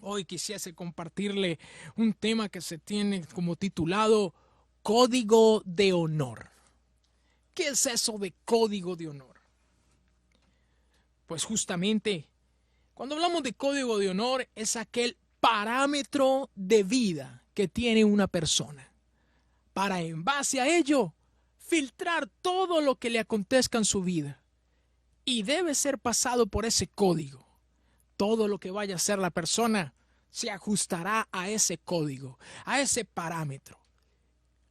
Hoy quisiese compartirle un tema que se tiene como titulado Código de Honor. ¿Qué es eso de código de honor? Pues justamente, cuando hablamos de código de honor es aquel parámetro de vida que tiene una persona para en base a ello filtrar todo lo que le acontezca en su vida y debe ser pasado por ese código. Todo lo que vaya a hacer la persona se ajustará a ese código, a ese parámetro.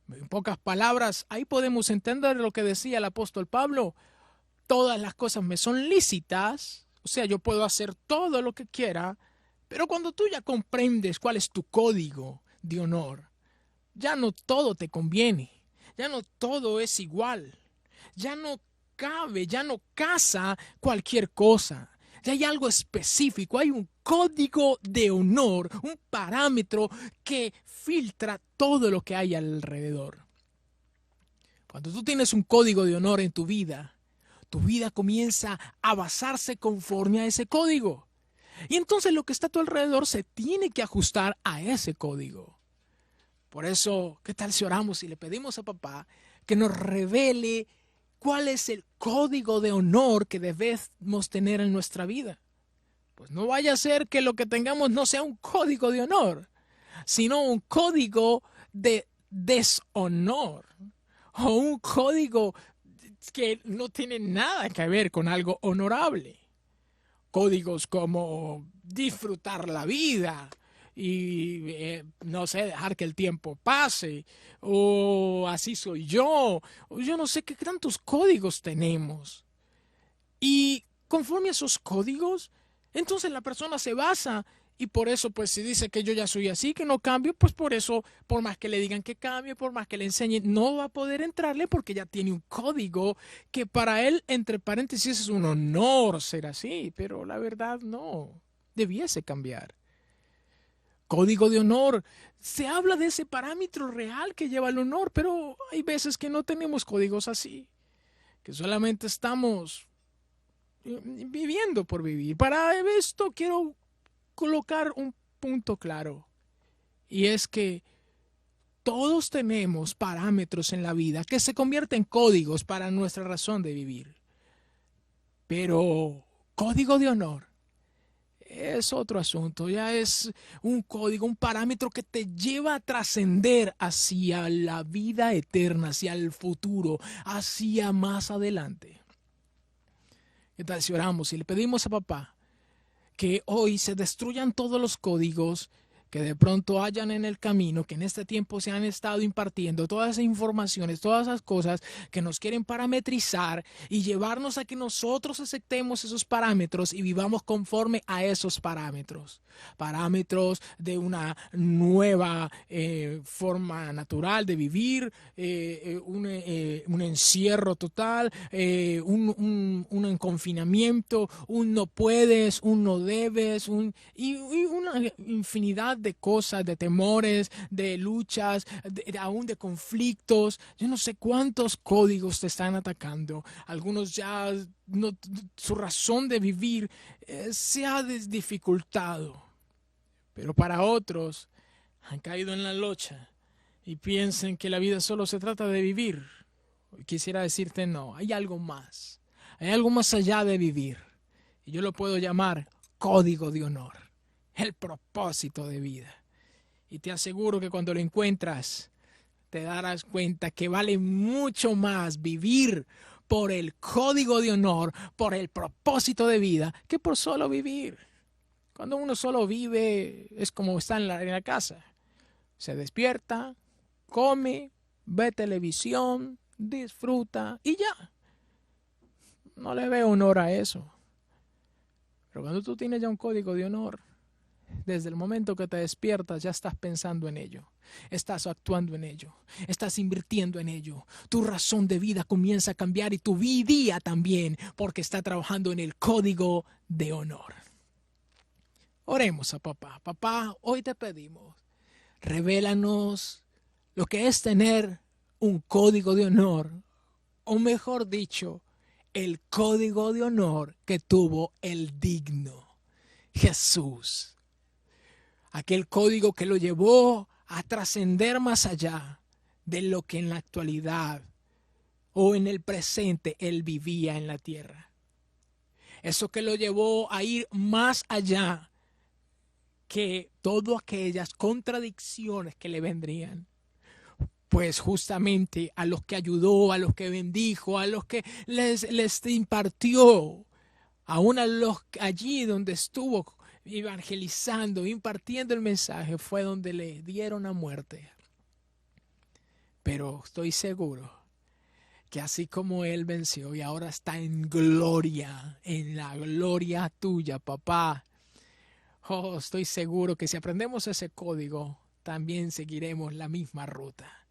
En pocas palabras, ahí podemos entender lo que decía el apóstol Pablo. Todas las cosas me son lícitas, o sea, yo puedo hacer todo lo que quiera, pero cuando tú ya comprendes cuál es tu código de honor, ya no todo te conviene, ya no todo es igual, ya no cabe, ya no casa cualquier cosa. Ya hay algo específico, hay un código de honor, un parámetro que filtra todo lo que hay alrededor. Cuando tú tienes un código de honor en tu vida comienza a basarse conforme a ese código. Y entonces lo que está a tu alrededor se tiene que ajustar a ese código. Por eso, ¿qué tal si oramos y le pedimos a papá que nos revele cuál es el código de honor que debemos tener en nuestra vida? Pues no vaya a ser que lo que tengamos no sea un código de honor, sino un código de deshonor o un código que no tiene nada que ver con algo honorable. Códigos como disfrutar la vida y, no sé, dejar que el tiempo pase, o así soy yo, o yo no sé qué tantos códigos tenemos. Y conforme a esos códigos, entonces la persona se basa y por eso pues si dice que yo ya soy así, que no cambio, pues por eso, por más que le digan que cambie, por más que le enseñen, no va a poder entrarle porque ya tiene un código que para él, entre paréntesis, es un honor ser así, pero la verdad no, debiese cambiar. Código de honor. Se habla de ese parámetro real que lleva el honor, pero hay veces que no tenemos códigos así, que solamente estamos viviendo por vivir. Para esto quiero colocar un punto claro, y es que todos tenemos parámetros en la vida que se convierten en códigos para nuestra razón de vivir. Pero código de honor es otro asunto, ya es un código, un parámetro que te lleva a trascender hacia la vida eterna, hacia el futuro, hacia más adelante. ¿Qué tal si oramos y le pedimos a papá que hoy se destruyan todos los códigos que de pronto hayan en el camino, que en este tiempo se han estado impartiendo, todas esas informaciones, todas esas cosas que nos quieren parametrizar y llevarnos a que nosotros aceptemos esos parámetros y vivamos conforme a esos parámetros? Parámetros de una nueva forma natural de vivir, un encierro total, un confinamiento, un no puedes, un no debes, y una infinidad de cosas, de temores, de luchas, aún de conflictos. Yo no sé cuántos códigos te están atacando. Algunos ya no, su razón de vivir se ha dificultado, pero para otros han caído en la locha y piensan que la vida solo se trata de vivir. Quisiera decirte no, hay algo más. Hay algo más allá de vivir. Y yo lo puedo llamar código de honor, el propósito de vida. Y te aseguro que cuando lo encuentras, te darás cuenta que vale mucho más vivir por el código de honor, por el propósito de vida, que por solo vivir. Cuando uno solo vive, es como está en la casa. Se despierta, come, ve televisión, disfruta y ya. No le veo honor a eso. Pero cuando tú tienes ya un código de honor, desde el momento que te despiertas ya estás pensando en ello, estás actuando en ello, estás invirtiendo en ello. Tu razón de vida comienza a cambiar y tu día también, porque está trabajando en el código de honor. Oremos a papá. Papá, hoy te pedimos, revélanos lo que es tener un código de honor, o mejor dicho, el código de honor que tuvo el digno Jesús. Aquel código que lo llevó a trascender más allá de lo que en la actualidad o en el presente él vivía en la tierra. Eso que lo llevó a ir más allá que todas aquellas contradicciones que le vendrían. Pues justamente a los que ayudó, a los que bendijo, a los que les impartió, aún a los allí donde estuvo evangelizando, impartiendo el mensaje, fue donde le dieron la muerte. Pero estoy seguro que así como él venció y ahora está en gloria, en la gloria tuya, papá. Oh, estoy seguro que si aprendemos ese código, también seguiremos la misma ruta.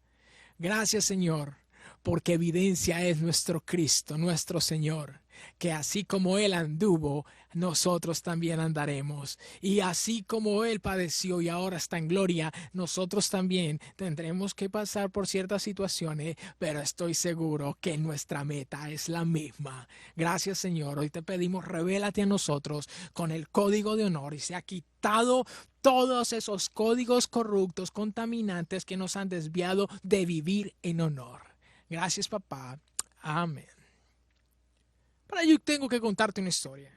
Gracias, Señor, porque evidencia es nuestro Cristo, nuestro Señor, que así como Él anduvo, nosotros también andaremos. Y así como Él padeció y ahora está en gloria, nosotros también tendremos que pasar por ciertas situaciones, pero estoy seguro que nuestra meta es la misma. Gracias, Señor. Hoy te pedimos, revélate a nosotros con el código de honor y se ha quitado todos esos códigos corruptos, contaminantes que nos han desviado de vivir en honor. Gracias, papá. Amén. Para ello tengo que contarte una historia.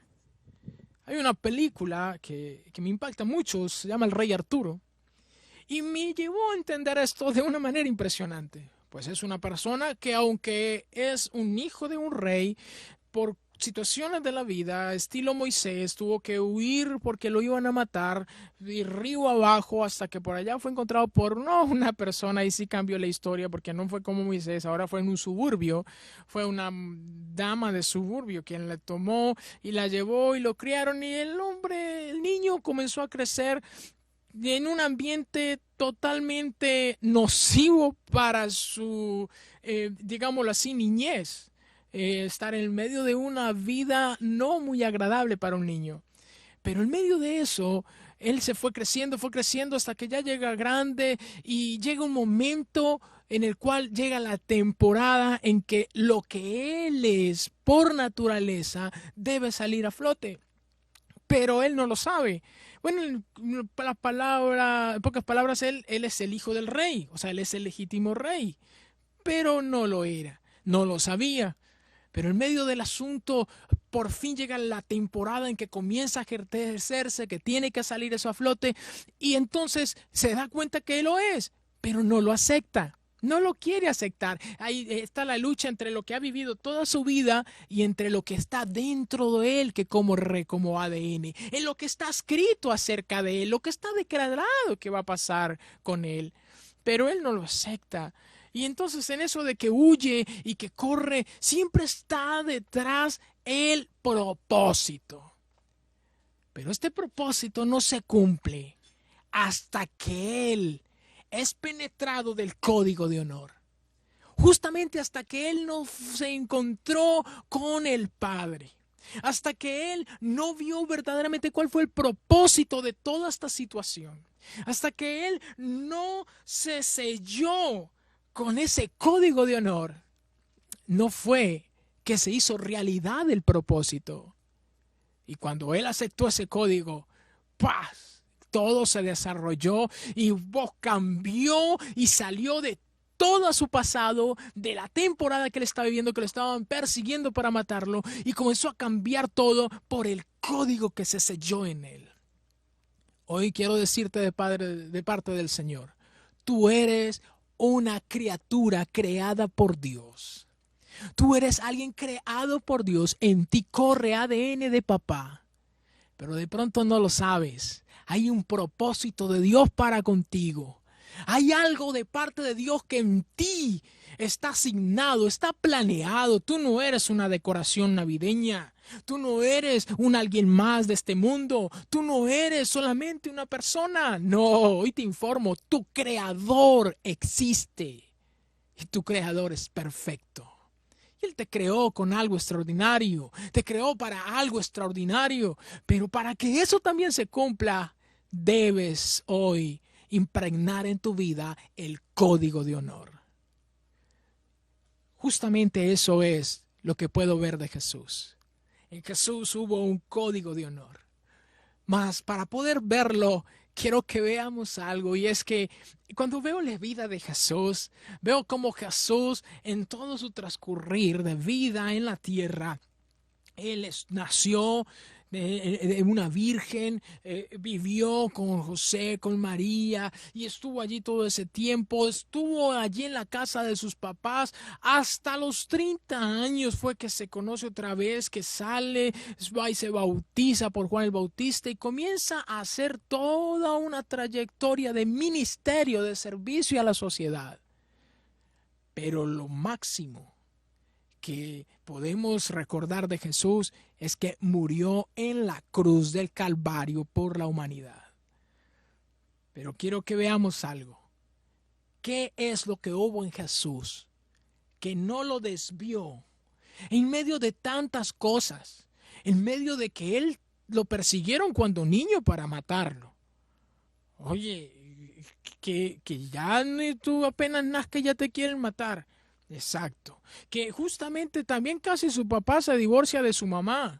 Hay una película que me impacta mucho, se llama El Rey Arturo, y me llevó a entender esto de una manera impresionante. Pues es una persona que, aunque es un hijo de un rey, por situaciones de la vida, estilo Moisés, tuvo que huir porque lo iban a matar, y río abajo, hasta que por allá fue encontrado por no una persona, y sí cambió la historia, porque no fue como Moisés, ahora fue en un suburbio, fue una dama de suburbio quien le tomó y la llevó y lo criaron, y el niño comenzó a crecer en un ambiente totalmente nocivo para su, digámoslo así, niñez. Estar en medio de una vida no muy agradable para un niño. Pero en medio de eso, él se fue creciendo hasta que ya llega grande y llega un momento en el cual llega la temporada en que lo que él es por naturaleza debe salir a flote. Pero él no lo sabe. Bueno, en pocas palabras, él es el hijo del rey, o sea, él es el legítimo rey, pero no lo era, no lo sabía. Pero en medio del asunto, por fin llega la temporada en que comienza a ejercerse, que tiene que salir eso a flote, y entonces se da cuenta que él lo es, pero no lo acepta, no lo quiere aceptar. Ahí está la lucha entre lo que ha vivido toda su vida y entre lo que está dentro de él, que como ADN, en lo que está escrito acerca de él, lo que está declarado que va a pasar con él, pero él no lo acepta. Y entonces en eso de que huye y que corre, siempre está detrás el propósito. Pero este propósito no se cumple hasta que él es penetrado del código de honor. Justamente hasta que él no se encontró con el Padre. Hasta que él no vio verdaderamente cuál fue el propósito de toda esta situación. Hasta que él no se selló con ese código de honor, no fue que se hizo realidad el propósito. Y cuando él aceptó ese código, ¡paz!, todo se desarrolló y cambió y salió de todo su pasado, de la temporada que él estaba viviendo, que lo estaban persiguiendo para matarlo, y comenzó a cambiar todo por el código que se selló en él. Hoy quiero decirte de parte del Señor, tú eres una criatura creada por Dios. Tú eres alguien creado por Dios. En ti corre ADN de papá. Pero de pronto no lo sabes. Hay un propósito de Dios para contigo. Hay algo de parte de Dios que en ti está asignado, está planeado. Tú no eres una decoración navideña. Tú no eres alguien más de este mundo. Tú no eres solamente una persona. No, hoy te informo, tu creador existe. Y tu creador es perfecto. Y Él te creó con algo extraordinario. Te creó para algo extraordinario. Pero para que eso también se cumpla, debes hoy impregnar en tu vida el código de honor. Justamente eso es lo que puedo ver de Jesús. En Jesús hubo un código de honor. Mas para poder verlo, quiero que veamos algo, y es que cuando veo la vida de Jesús, veo cómo Jesús en todo su transcurrir de vida en la tierra, nació de una virgen, vivió con José, con María, y estuvo allí todo ese tiempo, estuvo allí en la casa de sus papás, hasta los 30 años fue que se conoce otra vez, que sale, va y se bautiza por Juan el Bautista y comienza a hacer toda una trayectoria de ministerio, de servicio a la sociedad. Pero lo máximo que podemos recordar de Jesús es que murió en la cruz del Calvario por la humanidad. Pero quiero que veamos algo. ¿Qué es lo que hubo en Jesús que no lo desvió en medio de tantas cosas? En medio de que él lo persiguieron cuando niño para matarlo. Oye, que ya tú apenas nazcas ya te quieren matar. Exacto. Que justamente también casi su papá se divorcia de su mamá.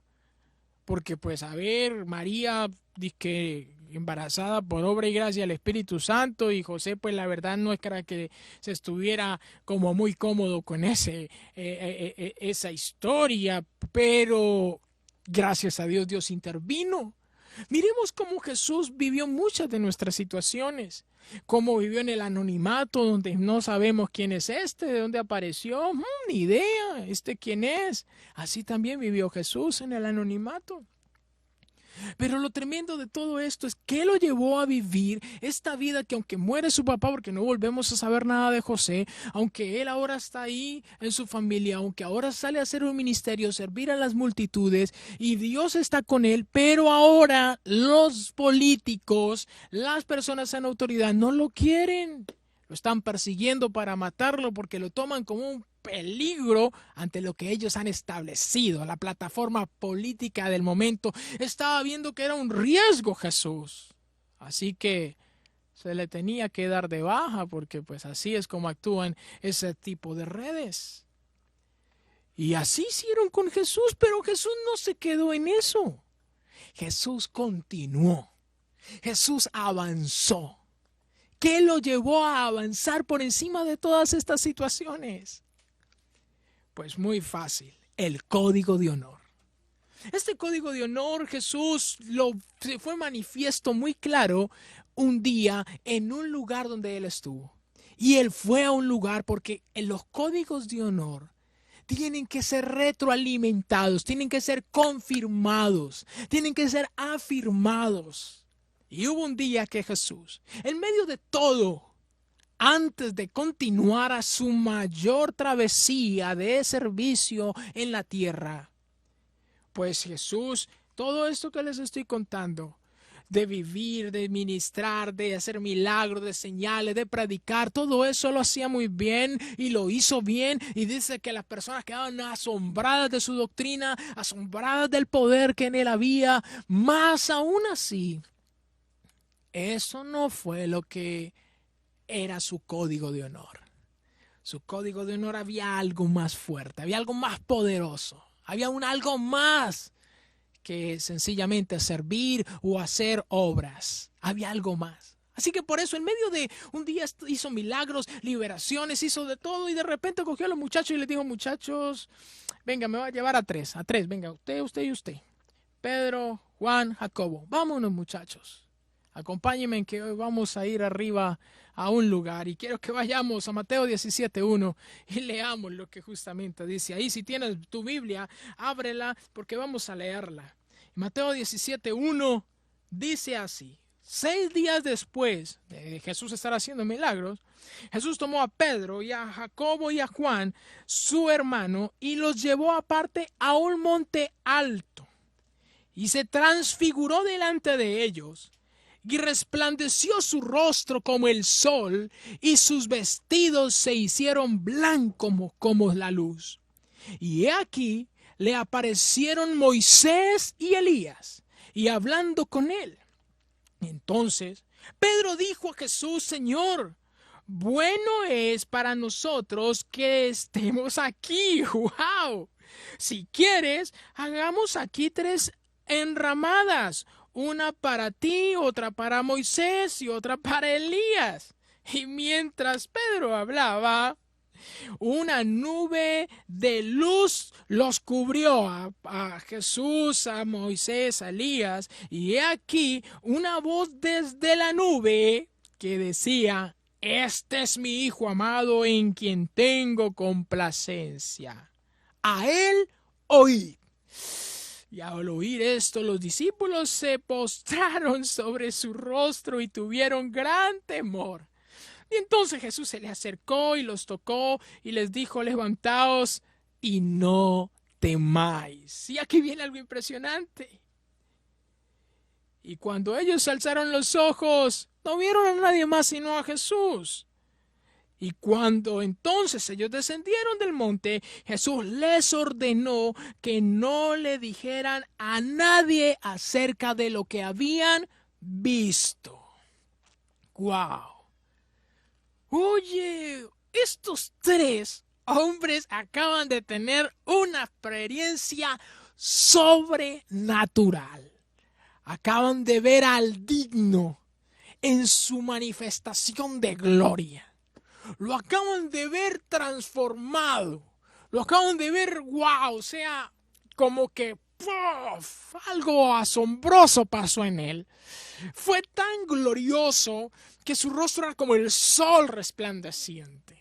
Porque pues a ver, María dice embarazada por obra y gracia del Espíritu Santo, y José pues la verdad no es que se estuviera como muy cómodo con esa historia, pero gracias a Dios, Dios intervino. Miremos cómo Jesús vivió muchas de nuestras situaciones, cómo vivió en el anonimato, donde no sabemos quién es de dónde apareció, ni idea, quién es. Así también vivió Jesús en el anonimato. Pero lo tremendo de todo esto es que lo llevó a vivir esta vida que, aunque muere su papá, porque no volvemos a saber nada de José, aunque él ahora está ahí en su familia, aunque ahora sale a hacer un ministerio, servir a las multitudes, y Dios está con él, pero ahora los políticos, las personas en autoridad no lo quieren. Lo están persiguiendo para matarlo porque lo toman como un peligro ante lo que ellos han establecido. La plataforma política del momento estaba viendo que era un riesgo Jesús. Así que se le tenía que dar de baja, porque pues así es como actúan ese tipo de redes. Y así hicieron con Jesús, pero Jesús no se quedó en eso. Jesús continuó. Jesús avanzó. ¿Qué lo llevó a avanzar por encima de todas estas situaciones? Pues muy fácil, el código de honor. Este código de honor Jesús se fue manifiesto muy claro un día en un lugar donde él estuvo. Y él fue a un lugar porque en los códigos de honor tienen que ser retroalimentados, tienen que ser confirmados, tienen que ser afirmados. Y hubo un día que Jesús, en medio de todo, antes de continuar a su mayor travesía de servicio en la tierra, pues Jesús, todo esto que les estoy contando, de vivir, de ministrar, de hacer milagros, de señales, de predicar, todo eso lo hacía muy bien y lo hizo bien, y dice que las personas quedaban asombradas de su doctrina, asombradas del poder que en él había. Más aún así, eso no fue lo que era su código de honor. Su código de honor había algo más fuerte, había algo más poderoso, había algo más que sencillamente servir o hacer obras. Había algo más. Así que por eso, en medio de un día hizo milagros, liberaciones, hizo de todo, y de repente cogió a los muchachos y les dijo: muchachos, venga, me va a llevar a tres, venga, usted y usted. Pedro, Juan, Jacobo, vámonos muchachos. Acompáñenme, que hoy vamos a ir arriba a un lugar, y quiero que vayamos a Mateo 17:1 y leamos lo que justamente dice ahí. Si tienes tu Biblia, ábrela porque vamos a leerla. Mateo 17:1 dice así: 6 días después de Jesús estar haciendo milagros, Jesús tomó a Pedro y a Jacobo y a Juan, su hermano, y los llevó aparte a un monte alto, y se transfiguró delante de ellos. Y resplandeció su rostro como el sol, y sus vestidos se hicieron blancos como la luz. Y he aquí, le aparecieron Moisés y Elías, y hablando con él. Entonces Pedro dijo a Jesús: Señor, bueno es para nosotros que estemos aquí. ¡Wow! Si quieres, hagamos aquí 3 enramadas, una para ti, otra para Moisés y otra para Elías. Y mientras Pedro hablaba, una nube de luz los cubrió a Jesús, a Moisés, a Elías. Y he aquí una voz desde la nube que decía: este es mi Hijo amado en quien tengo complacencia. A él oíd. Y al oír esto, los discípulos se postraron sobre su rostro y tuvieron gran temor. Y entonces Jesús se les acercó y los tocó y les dijo: levantaos y no temáis. Y aquí viene algo impresionante. Y cuando ellos alzaron los ojos, no vieron a nadie más sino a Jesús. Y cuando entonces ellos descendieron del monte, Jesús les ordenó que no le dijeran a nadie acerca de lo que habían visto. ¡Guau! Oye, estos tres hombres acaban de tener una experiencia sobrenatural. Acaban de ver al digno en su manifestación de gloria. Lo acaban de ver transformado. Lo acaban de ver, wow, o sea, como que ¡puff! Algo asombroso pasó en él. Fue tan glorioso que su rostro era como el sol resplandeciente.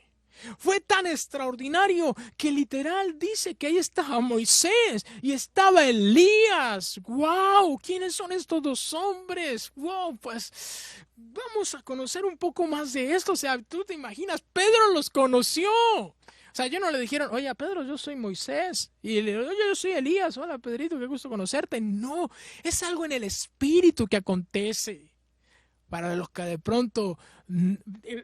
Fue tan extraordinario que literal dice que ahí estaba Moisés y estaba Elías. ¡Wow! ¿Quiénes son estos dos hombres? ¡Wow! Pues vamos a conocer un poco más de esto. O sea, tú te imaginas, Pedro los conoció. O sea, ellos no le dijeron: oye, Pedro, yo soy Moisés. Y le dijeron: oye, yo soy Elías. Hola, Pedrito, qué gusto conocerte. No, es algo en el espíritu que acontece. Para los que de pronto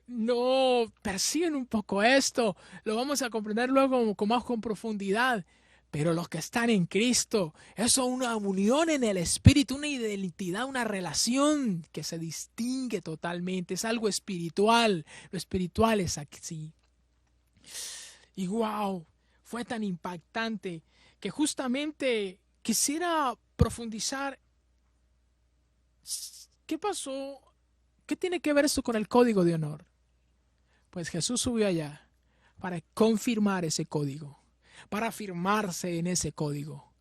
no perciben un poco esto, lo vamos a comprender luego con profundidad. Pero los que están en Cristo, eso es una unión en el espíritu, una identidad, una relación que se distingue totalmente. Es algo espiritual. Lo espiritual es así. Y wow, fue tan impactante que justamente quisiera profundizar. ¿Qué pasó? ¿Qué tiene que ver esto con el código de honor? Pues Jesús subió allá para confirmar ese código, para afirmarse en ese código.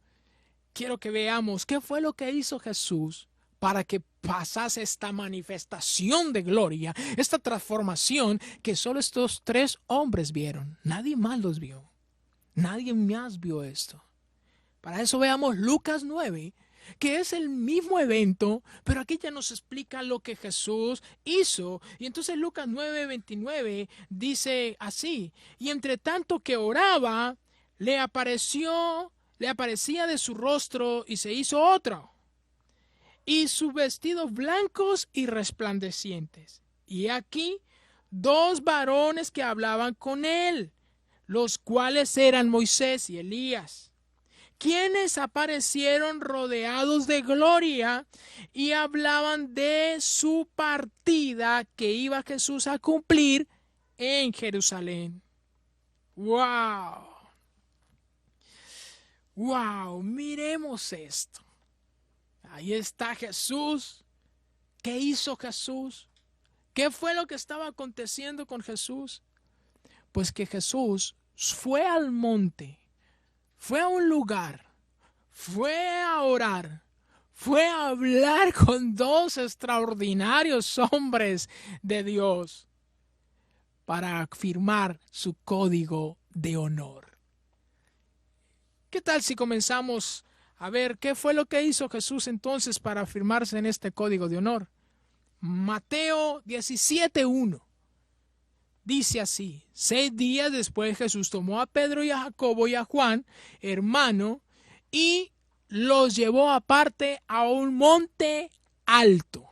Quiero que veamos qué fue lo que hizo Jesús para que pasase esta manifestación de gloria, esta transformación que solo estos tres hombres vieron. Nadie más los vio. Nadie más vio esto. Para eso veamos Lucas 9, que es el mismo evento, pero aquí ya nos explica lo que Jesús hizo. Y entonces Lucas 9:29 dice así: y entre tanto que oraba, le aparecía de su rostro y se hizo otro, y sus vestidos blancos y resplandecientes. Y aquí dos varones que hablaban con él, los cuales eran Moisés y Elías, quienes aparecieron rodeados de gloria y hablaban de su partida que iba Jesús a cumplir en Jerusalén. ¡Wow! ¡Wow! Miremos esto. Ahí está Jesús. ¿Qué hizo Jesús? ¿Qué fue lo que estaba aconteciendo con Jesús? Pues que Jesús fue al monte, fue a un lugar, fue a orar, fue a hablar con dos extraordinarios hombres de Dios para afirmar su código de honor. ¿Qué tal si comenzamos a ver qué fue lo que hizo Jesús entonces para afirmarse en este código de honor? Mateo 17:1 dice así: 6 días después Jesús tomó a Pedro y a Jacobo y a Juan, hermano, y los llevó aparte a un monte alto.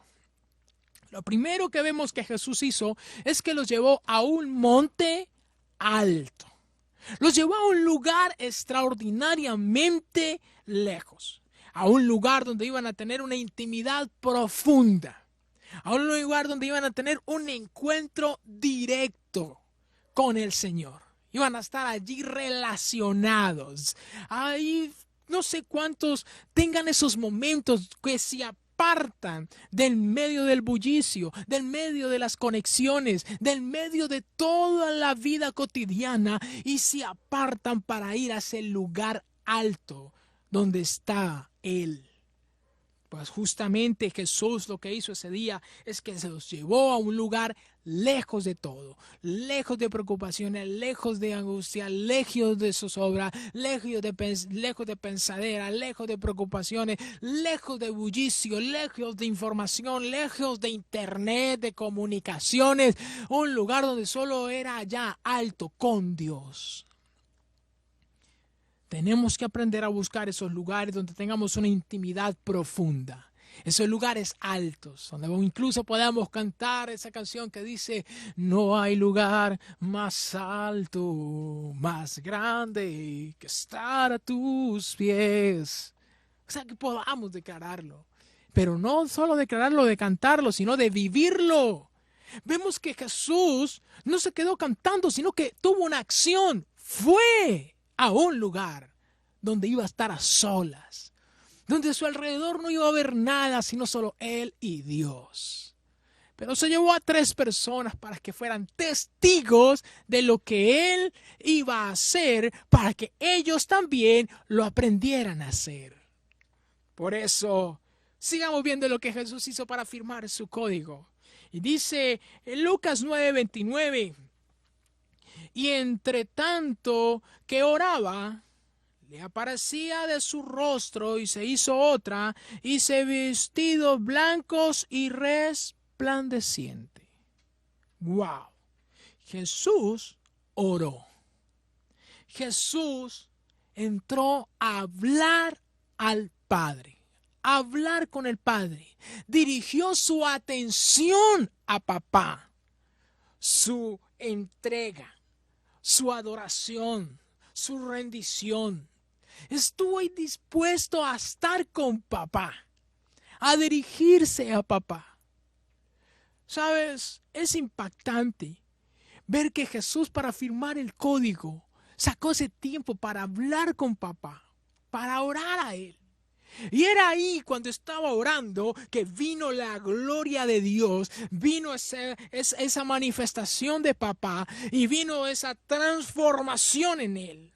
Lo primero que vemos que Jesús hizo es que los llevó a un monte alto. Los llevó a un lugar extraordinariamente lejos, a un lugar donde iban a tener una intimidad profunda, a un lugar donde iban a tener un encuentro directo con el Señor. Iban a estar allí relacionados. Ahí no sé cuántos tengan esos momentos que se apartan del medio del bullicio, del medio de las conexiones, del medio de toda la vida cotidiana y se apartan para ir a ese lugar alto donde está Él. Pues justamente Jesús lo que hizo ese día es que se los llevó a un lugar lejos de todo, lejos de preocupaciones, lejos de angustia, lejos de zozobra, lejos de pensadera, lejos de preocupaciones, lejos de bullicio, lejos de información, lejos de internet, de comunicaciones, un lugar donde solo era allá alto con Dios. Tenemos que aprender a buscar esos lugares donde tengamos una intimidad profunda. Esos lugares altos, donde incluso podamos cantar esa canción que dice: no hay lugar más alto, más grande que estar a tus pies. O sea, que podamos declararlo. Pero no solo declararlo, de cantarlo, sino de vivirlo. Vemos que Jesús no se quedó cantando, sino que tuvo una acción. Fue a un lugar donde iba a estar a solas, donde a su alrededor no iba a haber nada, sino solo Él y Dios. Pero se llevó a 3 personas para que fueran testigos de lo que Él iba a hacer, para que ellos también lo aprendieran a hacer. Por eso, sigamos viendo lo que Jesús hizo para firmar su código. Y dice en Lucas 9:29, y entre tanto que oraba, le aparecía de su rostro y se hizo otra, y se vestidos blancos y resplandeciente. ¡Wow! Jesús oró. Jesús entró a hablar al Padre, a hablar con el Padre. Dirigió su atención a papá, su entrega, su adoración, su rendición. Estuvo dispuesto a estar con papá, a dirigirse a papá. ¿Sabes? Es impactante ver que Jesús, para firmar el código, sacó ese tiempo para hablar con papá, para orar a Él. Y era ahí, cuando estaba orando, que vino la gloria de Dios, vino esa manifestación de papá y vino esa transformación en Él.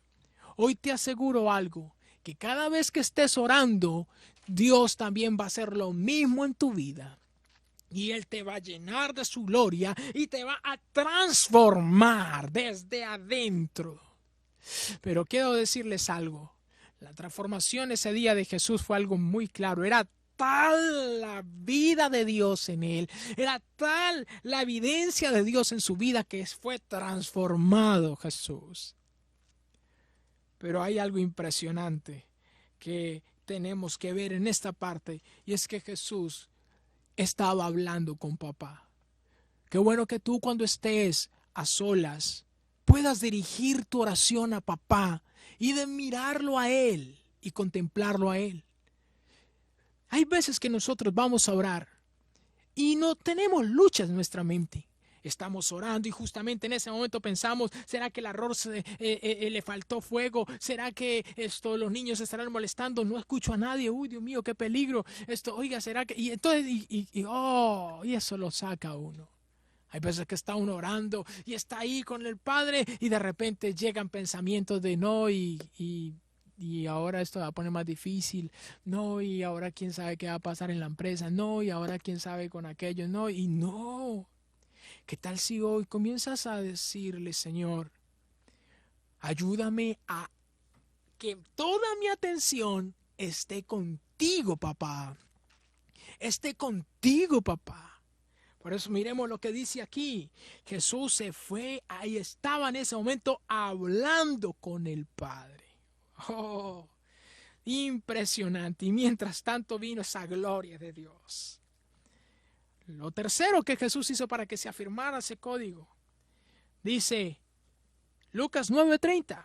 Hoy te aseguro algo, que cada vez que estés orando, Dios también va a hacer lo mismo en tu vida. Y Él te va a llenar de su gloria y te va a transformar desde adentro. Pero quiero decirles algo. La transformación ese día de Jesús fue algo muy claro. Era tal la vida de Dios en Él. Era tal la evidencia de Dios en su vida que fue transformado Jesús. Pero hay algo impresionante que tenemos que ver en esta parte, y es que Jesús estaba hablando con papá. Qué bueno que tú, cuando estés a solas, puedas dirigir tu oración a papá y de mirarlo a Él y contemplarlo a Él. Hay veces que nosotros vamos a orar y no tenemos luchas en nuestra mente. Estamos orando y justamente en ese momento pensamos: ¿será que el arroz le faltó fuego? ¿Será que los niños se estarán molestando? No escucho a nadie. Uy, Dios mío, qué peligro. Oiga, ¿será que? Y entonces, y eso lo saca a uno. Hay veces que está uno orando y está ahí con el Padre y de repente llegan pensamientos de no, y ahora esto va a poner más difícil, no, y ahora quién sabe qué va a pasar en la empresa, no, y ahora quién sabe con aquello, no, y no. ¿Qué tal si hoy comienzas a decirle: Señor, ayúdame a que toda mi atención esté contigo, papá? Esté contigo, papá. Por eso miremos lo que dice aquí. Jesús se fue, ahí estaba en ese momento hablando con el Padre. Oh, impresionante. Y mientras tanto vino esa gloria de Dios. Lo tercero que Jesús hizo para que se afirmara ese código, dice Lucas 9:30.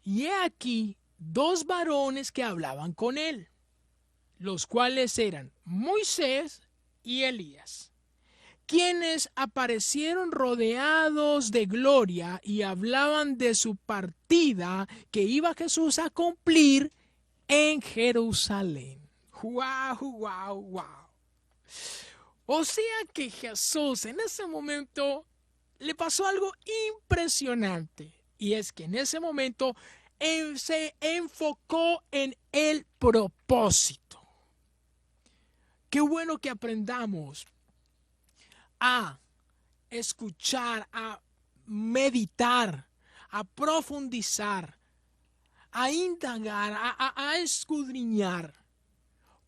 Y he aquí 2 varones que hablaban con él, los cuales eran Moisés y Elías, quienes aparecieron rodeados de gloria y hablaban de su partida que iba Jesús a cumplir en Jerusalén. Wow, wow, wow. O sea que Jesús en ese momento le pasó algo impresionante. Y es que en ese momento él se enfocó en el propósito. Qué bueno que aprendamos a escuchar, a meditar, a profundizar, a indagar, a escudriñar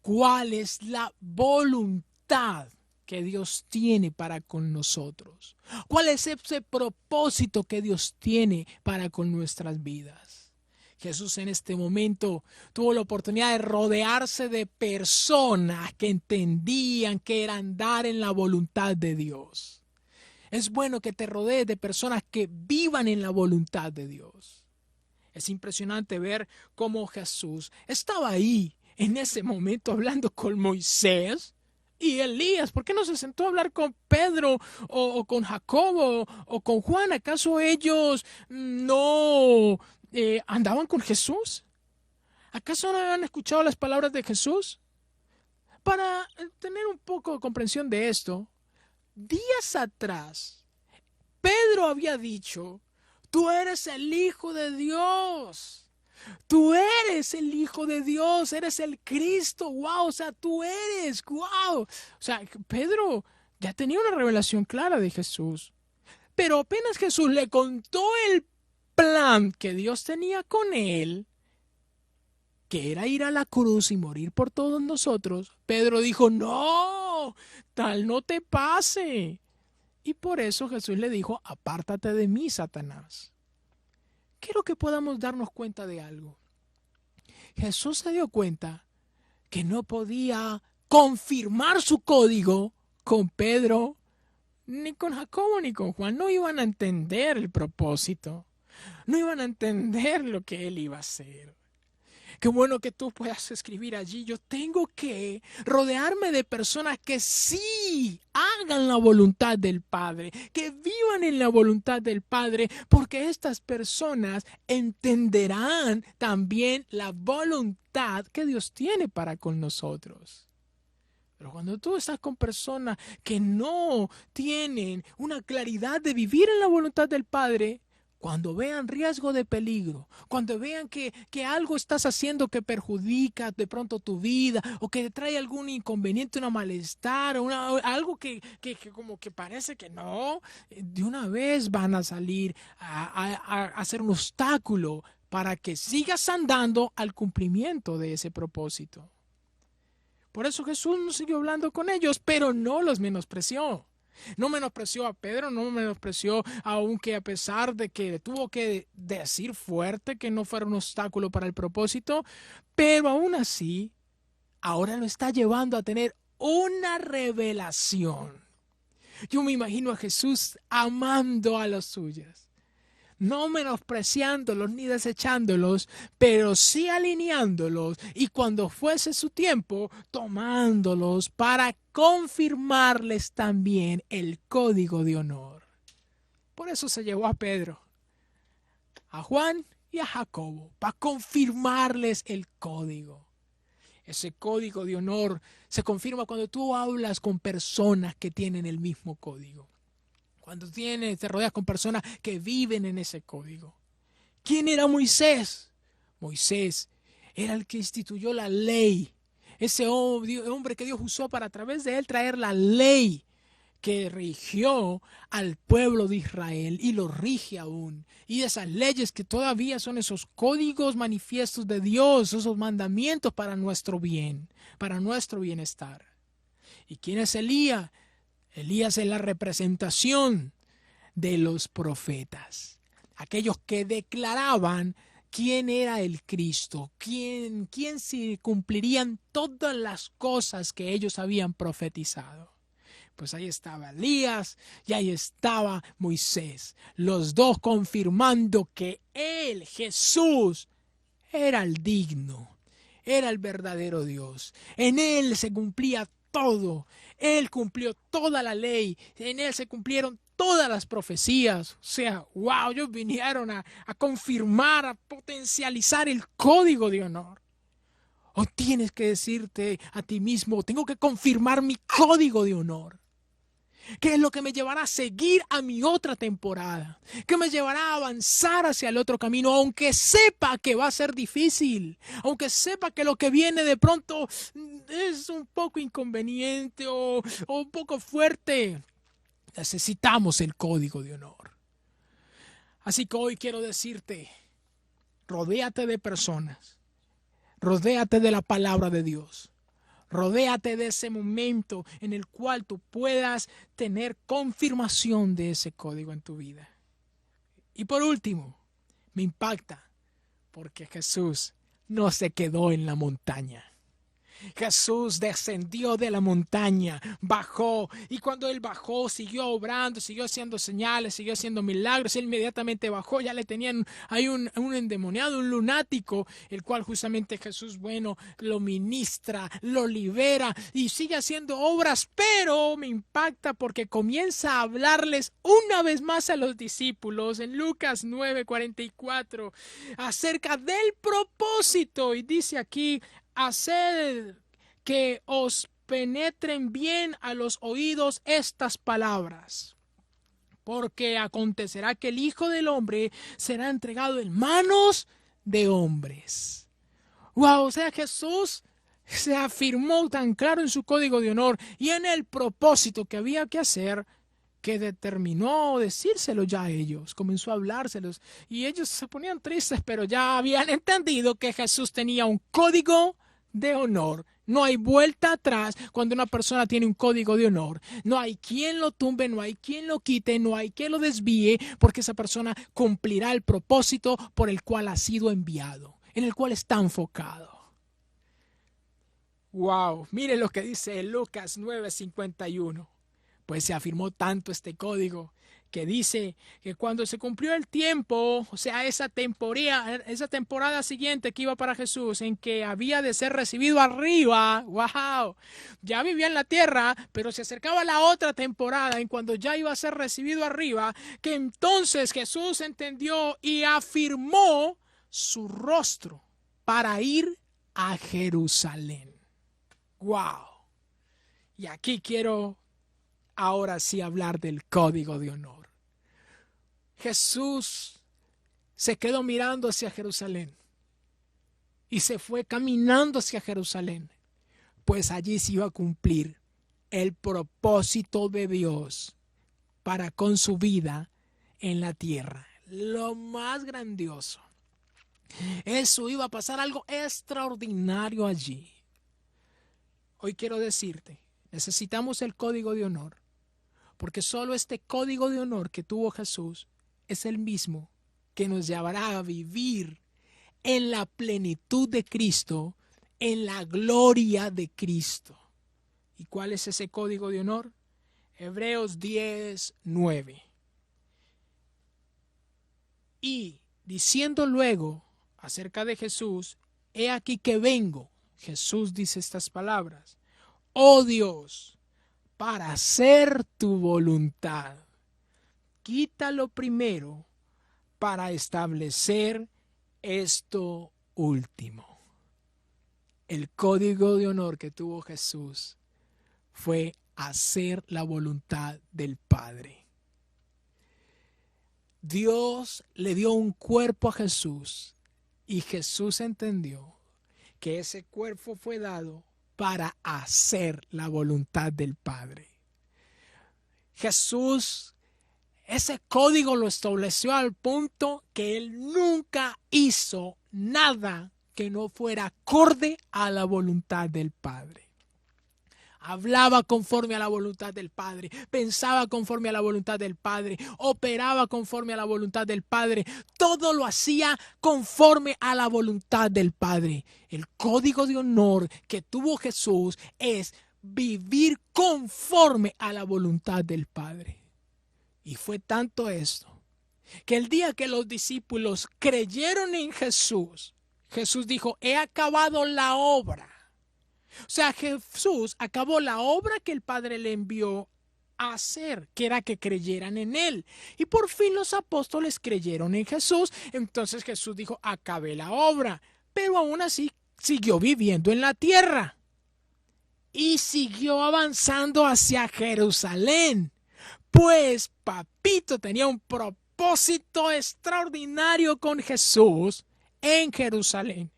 cuál es la voluntad que Dios tiene para con nosotros. ¿Cuál es ese propósito que Dios tiene para con nuestras vidas? Jesús en este momento tuvo la oportunidad de rodearse de personas que entendían que era andar en la voluntad de Dios. Es bueno que te rodees de personas que vivan en la voluntad de Dios. Es impresionante ver cómo Jesús estaba ahí en ese momento hablando con Moisés y Elías. ¿Por qué no se sentó a hablar con Pedro o con Jacobo o con Juan? ¿Acaso ellos no andaban con Jesús? ¿Acaso no habían escuchado las palabras de Jesús? Para tener un poco de comprensión de esto, días atrás, Pedro había dicho: tú eres el Hijo de Dios. Tú eres el Hijo de Dios, eres el Cristo, wow, o sea, tú eres, wow. O sea, Pedro ya tenía una revelación clara de Jesús. Pero apenas Jesús le contó el plan que Dios tenía con él, que era ir a la cruz y morir por todos nosotros, Pedro dijo: no, tal no te pase. Y por eso Jesús le dijo: apártate de mí, Satanás. Quiero que podamos darnos cuenta de algo. Jesús se dio cuenta que no podía confirmar su código con Pedro, ni con Jacobo, ni con Juan. No iban a entender el propósito. No iban a entender lo que él iba a hacer. Qué bueno que tú puedas escribir allí: yo tengo que rodearme de personas que sí hagan la voluntad del Padre, que vivan en la voluntad del Padre, porque estas personas entenderán también la voluntad que Dios tiene para con nosotros. Pero cuando tú estás con personas que no tienen una claridad de vivir en la voluntad del Padre, cuando vean riesgo de peligro, cuando vean que algo estás haciendo que perjudica de pronto tu vida o que trae algún inconveniente, una malestar, algo que como que parece que no, de una vez van a salir a hacer un obstáculo para que sigas andando al cumplimiento de ese propósito. Por eso Jesús no siguió hablando con ellos, pero no los menospreció. No menospreció a Pedro, no menospreció, aunque a pesar de que tuvo que decir fuerte que no fuera un obstáculo para el propósito, pero aún así, ahora lo está llevando a tener una revelación. Yo me imagino a Jesús amando a los suyos, no menospreciándolos ni desechándolos, pero sí alineándolos, y cuando fuese su tiempo, tomándolos para confirmarles también el código de honor. Por eso se llevó a Pedro, a Juan y a Jacobo, para confirmarles el código. Ese código de honor se confirma cuando tú hablas con personas que tienen el mismo código. Cuando te rodeas con personas que viven en ese código. ¿Quién era Moisés? Moisés era el que instituyó la ley. Ese hombre que Dios usó para a través de él traer la ley que rigió al pueblo de Israel y lo rige aún. Y esas leyes que todavía son esos códigos manifiestos de Dios, esos mandamientos para nuestro bien, para nuestro bienestar. ¿Y quién es Elías? Elías es la representación de los profetas, aquellos que declaraban quién era el Cristo, quién se cumplirían todas las cosas que ellos habían profetizado. Pues ahí estaba Elías y ahí estaba Moisés, los dos confirmando que él, Jesús, era el digno, era el verdadero Dios. En él se cumplía todo. Él cumplió toda la ley. En él se cumplieron todas las profecías. O sea, wow, ellos vinieron a confirmar, a potencializar el código de honor. O tienes que decirte a ti mismo, tengo que confirmar mi código de honor. ¿Qué es lo que me llevará a seguir a mi otra temporada? ¿Qué me llevará a avanzar hacia el otro camino? Aunque sepa que va a ser difícil, aunque sepa que lo que viene de pronto es un poco inconveniente o un poco fuerte. Necesitamos el código de honor. Así que hoy quiero decirte, rodéate de personas, rodéate de la palabra de Dios. Rodéate de ese momento en el cual tú puedas tener confirmación de ese código en tu vida. Y por último, me impacta porque Jesús no se quedó en la montaña. Jesús descendió de la montaña, bajó, y cuando él bajó siguió obrando, siguió haciendo señales, siguió haciendo milagros. Él inmediatamente bajó, ya le tenían ahí un endemoniado, un lunático, el cual justamente Jesús, bueno, lo ministra, lo libera y sigue haciendo obras, pero me impacta porque comienza a hablarles una vez más a los discípulos en Lucas 9:44 acerca del propósito, y dice aquí: haced que os penetren bien a los oídos estas palabras, porque acontecerá que el Hijo del Hombre será entregado en manos de hombres. Wow, o sea, Jesús se afirmó tan claro en su código de honor y en el propósito que había que hacer, que determinó decírselo ya a ellos, comenzó a hablárselos, y ellos se ponían tristes, pero ya habían entendido que Jesús tenía un código de honor. No hay vuelta atrás cuando una persona tiene un código de honor. No hay quien lo tumbe, no hay quien lo quite, no hay quien lo desvíe, porque esa persona cumplirá el propósito por el cual ha sido enviado, en el cual está enfocado. Wow, mire lo que dice Lucas 9:51. Pues se afirmó tanto este código que dice que cuando se cumplió el tiempo, o sea, esa temporada siguiente que iba para Jesús, en que había de ser recibido arriba, wow, ya vivía en la tierra, pero se acercaba la otra temporada en cuando ya iba a ser recibido arriba, que entonces Jesús entendió y afirmó su rostro para ir a Jerusalén. Wow. Y aquí quiero ahora sí hablar del código de honor. Jesús se quedó mirando hacia Jerusalén y se fue caminando hacia Jerusalén, pues allí se iba a cumplir el propósito de Dios para con su vida en la tierra. Lo más grandioso. Eso iba a pasar, algo extraordinario allí. Hoy quiero decirte, necesitamos el código de honor, porque solo este código de honor que tuvo Jesús es el mismo que nos llevará a vivir en la plenitud de Cristo, en la gloria de Cristo. ¿Y cuál es ese código de honor? Hebreos 10:9. Y diciendo luego acerca de Jesús, he aquí que vengo. Jesús dice estas palabras: oh Dios, para hacer tu voluntad. Quítalo primero para establecer esto último. El código de honor que tuvo Jesús fue hacer la voluntad del Padre. Dios le dio un cuerpo a Jesús y Jesús entendió que ese cuerpo fue dado para hacer la voluntad del Padre. Jesús, ese código lo estableció al punto que él nunca hizo nada que no fuera acorde a la voluntad del Padre. Hablaba conforme a la voluntad del Padre, pensaba conforme a la voluntad del Padre, operaba conforme a la voluntad del Padre, todo lo hacía conforme a la voluntad del Padre. El código de honor que tuvo Jesús es vivir conforme a la voluntad del Padre. Y fue tanto esto, que el día que los discípulos creyeron en Jesús, Jesús dijo: he acabado la obra. O sea, Jesús acabó la obra que el Padre le envió a hacer, que era que creyeran en Él. Y por fin los apóstoles creyeron en Jesús. Entonces Jesús dijo: acabé la obra. Pero aún así siguió viviendo en la tierra y siguió avanzando hacia Jerusalén, pues papito tenía un propósito extraordinario con Jesús en Jerusalén.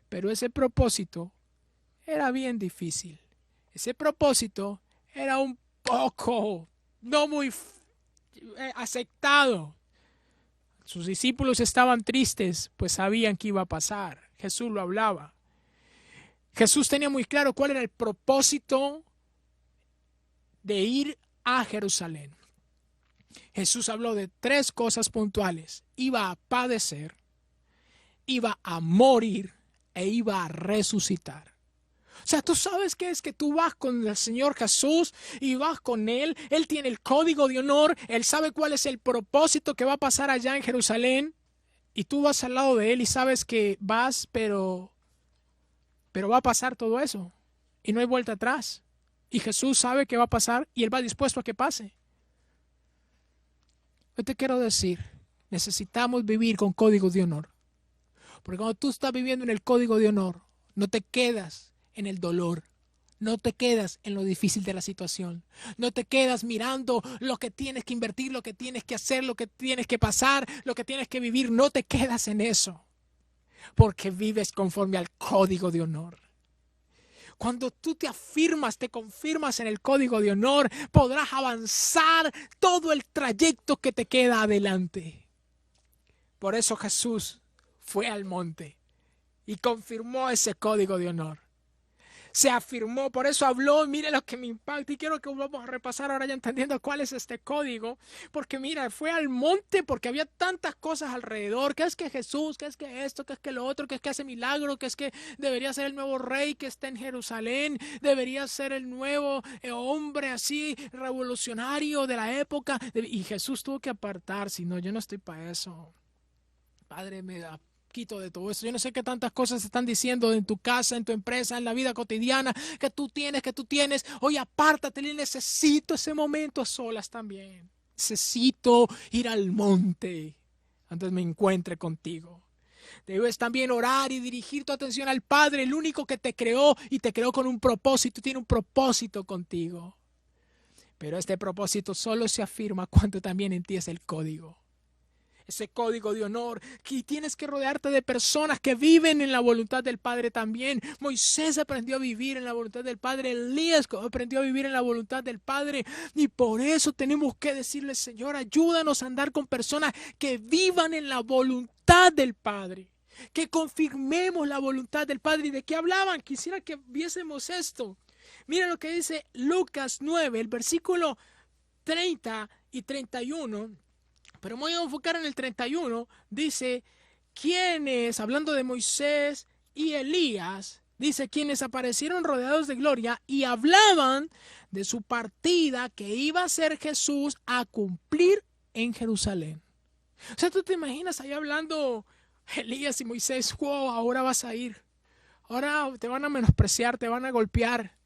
Pero ese propósito era bien difícil. Ese propósito era un poco, no muy aceptado. Sus discípulos estaban tristes, pues sabían que iba a pasar. Jesús lo hablaba. Jesús tenía muy claro cuál era el propósito de ir a Jerusalén. Jesús habló de 3 cosas puntuales. Iba a padecer, iba a morir e iba a resucitar. O sea, tú sabes que es que tú vas con el Señor Jesús y vas con Él. Él tiene el código de honor. Él sabe cuál es el propósito que va a pasar allá en Jerusalén. Y tú vas al lado de Él y sabes que vas, pero va a pasar todo eso. Y no hay vuelta atrás. Y Jesús sabe que va a pasar y Él va dispuesto a que pase. Yo te quiero decir, necesitamos vivir con códigos de honor. Porque cuando tú estás viviendo en el código de honor, no te quedas en el dolor. No te quedas en lo difícil de la situación. No te quedas mirando lo que tienes que invertir, lo que tienes que hacer, lo que tienes que pasar, lo que tienes que vivir. No te quedas en eso. Porque vives conforme al código de honor. Cuando tú te afirmas, te confirmas en el código de honor, podrás avanzar todo el trayecto que te queda adelante. Por eso Jesús fue al monte y confirmó ese código de honor. Se afirmó, por eso habló, mire lo que me impacta y quiero que vamos a repasar ahora ya entendiendo cuál es este código, porque mira, fue al monte porque había tantas cosas alrededor, que es que Jesús, que es que esto, que es que lo otro, que es que hace milagro, que es que debería ser el nuevo rey que está en Jerusalén, debería ser el nuevo hombre así revolucionario de la época, y Jesús tuvo que apartarse. No, yo no estoy para eso. Padre, me da quito de todo eso. Yo no sé qué tantas cosas se están diciendo en tu casa, en tu empresa, en la vida cotidiana, que tú tienes. Oye, apártate, necesito ese momento a solas también. Necesito ir al monte antes me encuentre contigo. Debes también orar y dirigir tu atención al Padre, el único que te creó y te creó con un propósito, tiene un propósito contigo. Pero este propósito solo se afirma cuando también en ti es el código. Ese código de honor, que tienes que rodearte de personas que viven en la voluntad del Padre también. Moisés aprendió a vivir en la voluntad del Padre, Elías aprendió a vivir en la voluntad del Padre, y por eso tenemos que decirle: Señor, ayúdanos a andar con personas que vivan en la voluntad del Padre, que confirmemos la voluntad del Padre. ¿Y de qué hablaban? Quisiera que viésemos esto. Mira lo que dice Lucas 9, el versículo 30 y 31. Pero me voy a enfocar en el 31. Dice, quienes, hablando de Moisés y Elías, dice, quienes aparecieron rodeados de gloria y hablaban de su partida que iba a ser Jesús a cumplir en Jerusalén. O sea, tú te imaginas ahí hablando Elías y Moisés: wow, ahora vas a ir. Ahora te van a menospreciar, te van a golpear,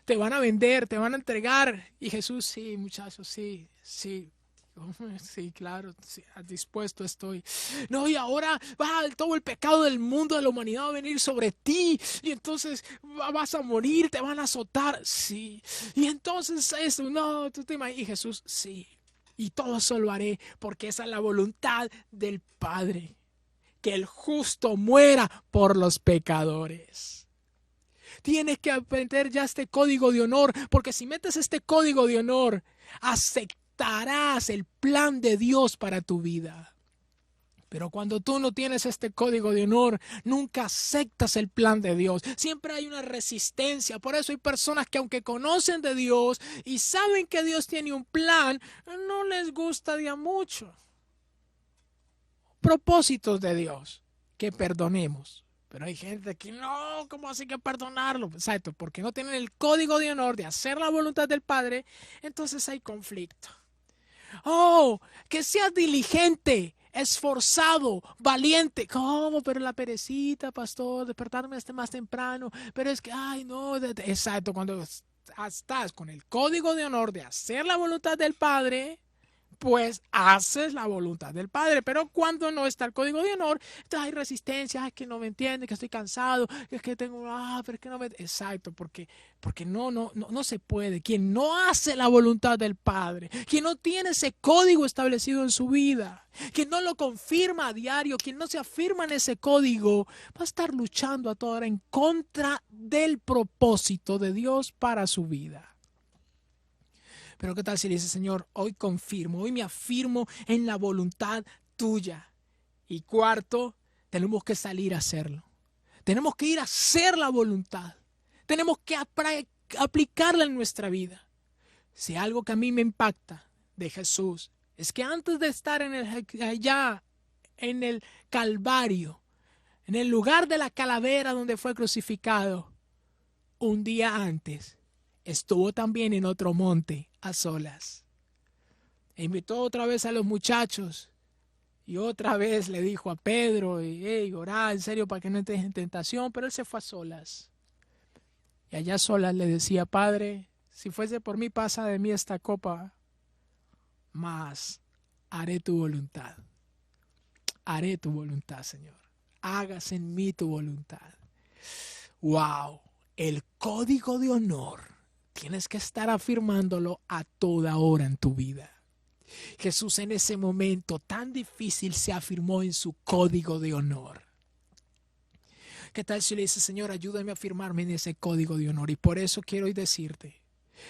te van a vender, te van a entregar. Y Jesús: sí, muchachos, sí. Sí, claro, sí, dispuesto estoy. No, y ahora va todo el pecado del mundo, de la humanidad, va a venir sobre ti, y entonces vas a morir, te van a azotar. Sí. Y entonces eso, no, tú te imaginas. Y Jesús: sí. Y todo eso lo haré porque esa es la voluntad del Padre, que el justo muera por los pecadores. Tienes que aprender ya este código de honor, porque si metes este código de honor, aceptarás el plan de Dios para tu vida. Pero cuando tú no tienes este código de honor, nunca aceptas el plan de Dios. Siempre hay una resistencia. Por eso hay personas que, aunque conocen de Dios y saben que Dios tiene un plan, no les gusta ya mucho. Propósitos de Dios: que perdonemos. Pero hay gente que no, ¿cómo así que perdonarlo? Exacto, porque no tienen el código de honor de hacer la voluntad del Padre, entonces hay conflicto. Oh, que seas diligente, esforzado, valiente. ¿Cómo? Pero la perecita, pastor, despertarme más temprano. Pero es que, ay, no. Exacto, cuando estás con el código de honor de hacer la voluntad del Padre, pues haces la voluntad del Padre. Pero cuando no está el código de honor, entonces hay resistencia, es que no me entiende, que estoy cansado, es que tengo, pero es que no me... Exacto, porque no se puede. Quien no hace la voluntad del Padre, quien no tiene ese código establecido en su vida, quien no lo confirma a diario, quien no se afirma en ese código, va a estar luchando a toda hora en contra del propósito de Dios para su vida. Pero ¿qué tal si le dice, Señor, hoy confirmo, hoy me afirmo en la voluntad tuya? Y cuarto, tenemos que salir a hacerlo. Tenemos que ir a hacer la voluntad. Tenemos que aplicarla en nuestra vida. Si algo que a mí me impacta de Jesús es que antes de estar allá en el Calvario, en el lugar de la calavera donde fue crucificado, un día antes estuvo también en otro monte a solas. E invitó otra vez a los muchachos y otra vez le dijo a Pedro, hey, orá en serio para que no entres en tentación, pero él se fue a solas. Y allá a solas le decía, Padre, si fuese por mí pasa de mí esta copa, mas haré tu voluntad. Haré tu voluntad, Señor. Hágase en mí tu voluntad. ¡Wow! El código de honor. Tienes que estar afirmándolo a toda hora en tu vida. Jesús en ese momento tan difícil se afirmó en su código de honor. ¿Qué tal si le dices, Señor, ayúdame a afirmarme en ese código de honor? Y por eso quiero hoy decirte,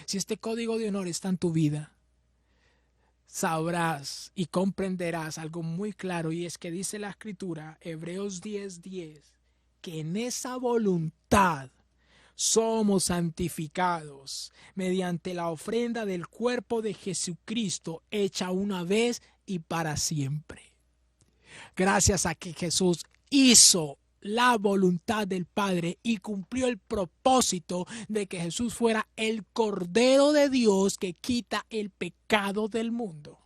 si este código de honor está en tu vida, sabrás y comprenderás algo muy claro, y es que dice la Escritura, Hebreos 10:10, que en esa voluntad somos santificados mediante la ofrenda del cuerpo de Jesucristo hecha una vez y para siempre. Gracias a que Jesús hizo la voluntad del Padre y cumplió el propósito de que Jesús fuera el Cordero de Dios que quita el pecado del mundo.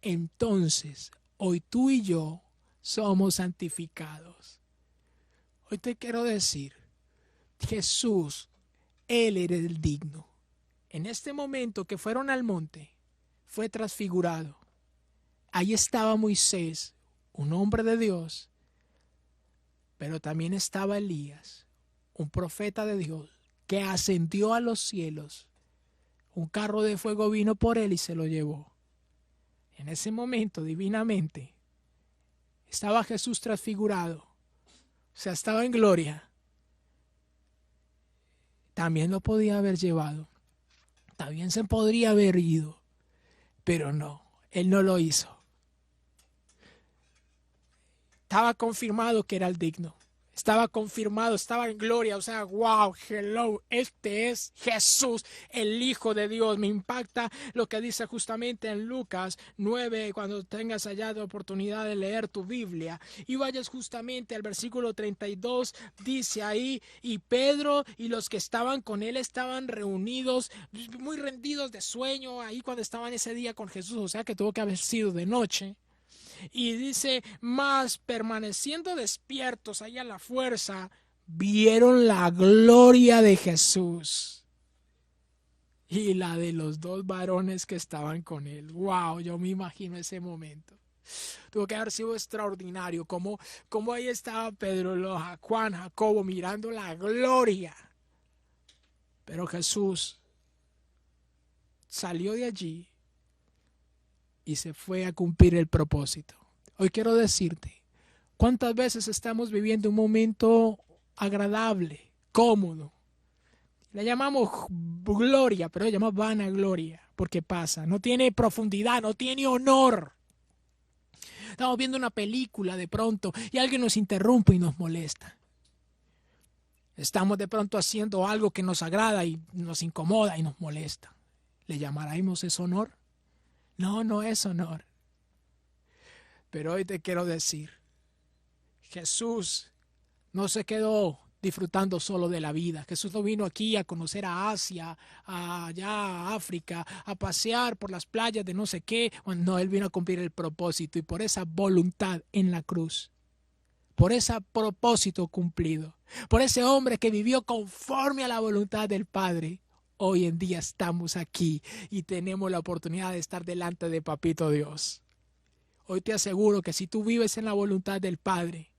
Entonces, hoy tú y yo somos santificados. Hoy te quiero decir, Jesús, Él era el digno. En este momento que fueron al monte, fue transfigurado. Ahí estaba Moisés, un hombre de Dios, pero también estaba Elías, un profeta de Dios, que ascendió a los cielos. Un carro de fuego vino por él y se lo llevó. En ese momento, divinamente, estaba Jesús transfigurado, o sea, estaba en gloria. También lo podía haber llevado, también se podría haber ido, pero no, él no lo hizo. Estaba confirmado que era el digno, estaba confirmado, estaba en gloria, o sea, wow, hello, este es Jesús, el Hijo de Dios. Me impacta lo que dice justamente en Lucas 9, cuando tengas allá de oportunidad de leer tu Biblia y vayas justamente al versículo 32, dice ahí, y Pedro y los que estaban con él estaban reunidos, muy rendidos de sueño, ahí cuando estaban ese día con Jesús, o sea que tuvo que haber sido de noche. Y dice, mas permaneciendo despiertos ahí a la fuerza, vieron la gloria de Jesús y la de los dos varones que estaban con él. Wow, yo me imagino ese momento. Tuvo que haber sido extraordinario, como ahí estaba Pedro, Juan, Jacobo mirando la gloria. Pero Jesús salió de allí y se fue a cumplir el propósito. Hoy quiero decirte, ¿cuántas veces estamos viviendo un momento agradable, cómodo? Le llamamos gloria, pero le llamamos vanagloria, porque pasa, no tiene profundidad, no tiene honor. Estamos viendo una película de pronto y alguien nos interrumpe y nos molesta. Estamos de pronto haciendo algo que nos agrada y nos incomoda y nos molesta. ¿Le llamaremos eso honor? No, no es honor. Pero hoy te quiero decir, Jesús no se quedó disfrutando solo de la vida. Jesús no vino aquí a conocer a Asia, allá a África, a pasear por las playas de no sé qué. No, Él vino a cumplir el propósito y por esa voluntad en la cruz, por ese propósito cumplido, por ese hombre que vivió conforme a la voluntad del Padre, hoy en día estamos aquí y tenemos la oportunidad de estar delante de Papito Dios. Hoy te aseguro que si tú vives en la voluntad del Padre,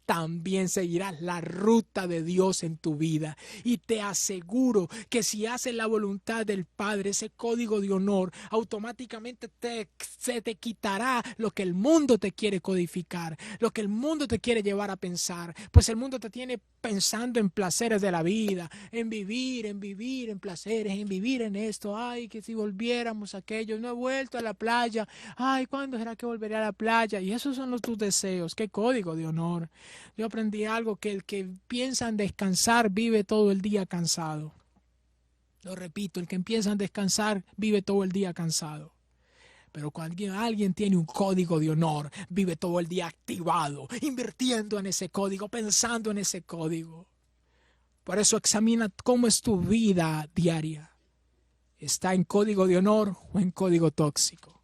también seguirás la ruta de Dios en tu vida. Y te aseguro que si haces la voluntad del Padre, ese código de honor, automáticamente se te quitará lo que el mundo te quiere codificar, lo que el mundo te quiere llevar a pensar. Pues el mundo te tiene pensando en placeres de la vida, en vivir en placeres, en vivir en esto. Ay, que si volviéramos a aquello, no he vuelto a la playa. Ay, ¿cuándo será que volveré a la playa? Y esos son tus deseos. ¿Qué código de honor? Yo aprendí algo, que el que piensa en descansar vive todo el día cansado. Lo repito, el que piensa en descansar vive todo el día cansado. Pero cuando alguien tiene un código de honor, vive todo el día activado, invirtiendo en ese código, pensando en ese código. Por eso examina cómo es tu vida diaria. ¿Está en código de honor o en código tóxico?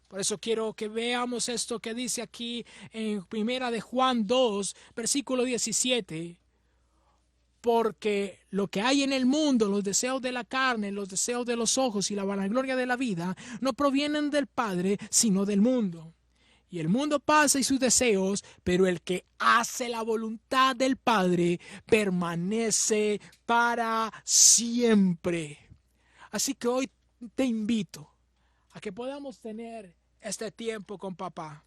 Por eso quiero que veamos esto que dice aquí en Primera de Juan 2, versículo 17. Porque lo que hay en el mundo, los deseos de la carne, los deseos de los ojos y la vanagloria de la vida, no provienen del Padre, sino del mundo. Y el mundo pasa y sus deseos, pero el que hace la voluntad del Padre permanece para siempre. Así que hoy te invito a que podamos tener este tiempo con papá